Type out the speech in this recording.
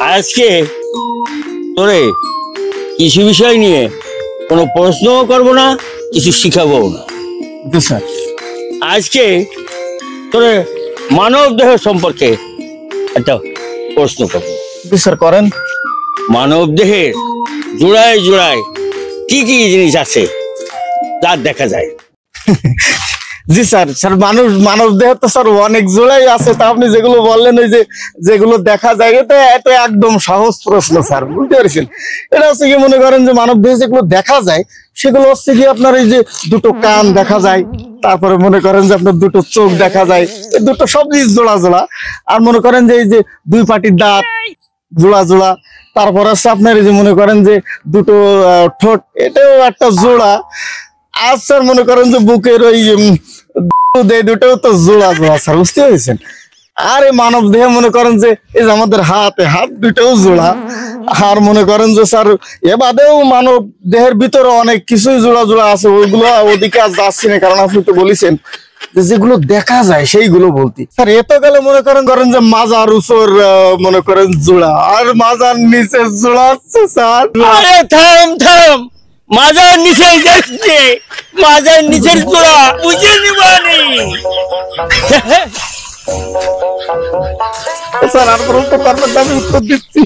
আজকে তোরে কিছু বিষয় নিয়ে কোনো প্রশ্নও করবো না, কিছু শিখাবো না। স্যার আজকে তোরে মানব দেহ সম্পর্কে একটা প্রশ্ন করবো। স্যার করেন। মানব দেহের জোড়ায় জোড়ায় কি কি জিনিস আছে যা দেখা যায়? জি স্যার। স্যার মানব দেহ তো স্যার অনেক জোড়াই আছে, তা আপনি যেগুলো বললেন ওই যে যেগুলো দেখা যায়, এটা একদম সহজ প্রশ্ন স্যার, বুঝতে পারছেন? এটা হচ্ছে কি, মনে করেন যে মানব দেহে যেগুলো দেখা যায় সেগুলো হচ্ছে কি আপনার এই যে দুটো কান দেখা যায়, তারপরে মনে করেন যে আপনার দুটো চোখ দেখা যায়, এই দুটো সব জিনিস জোড়া জোড়া। আর মনে করেন যে এই যে দুই পাটির দাঁত জোড়া জোড়া, তারপর হচ্ছে আপনার এই যে মনে করেন যে দুটো ঠোঁট, এটাও একটা জোড়া। আর স্যার মনে করেন যে বুকের ওই দুটাও তো জোড়া জোড়া স্যার, বুঝতে পেরেছেন? আর এই মানব দেহে মনে করেন যে এই যে আমাদের হাত দুটাও জোড়া। আর মনে করেন যে স্যার এ বাদেও মানব দেহের ভিতরে অনেক কিছুই জোড়া জোড়া আছে, ওইগুলো ওদিকে আর যাচ্ছি না, কারণ আপনি তো বলেছেন যে যেগুলো দেখা যায় সেইগুলো বলতে। স্যার এত গেলে মনে করেন যে মাজার উপর মনে করেন জোড়া, আর মাজার নিচে জোড়া আছে স্যার। আরে থাম থাম, মাজার নিচে যাচ্ছে, মাজার নিচের জোড়া বুঝে নিবানি। স্যার আর আমি উত্তর দিচ্ছি।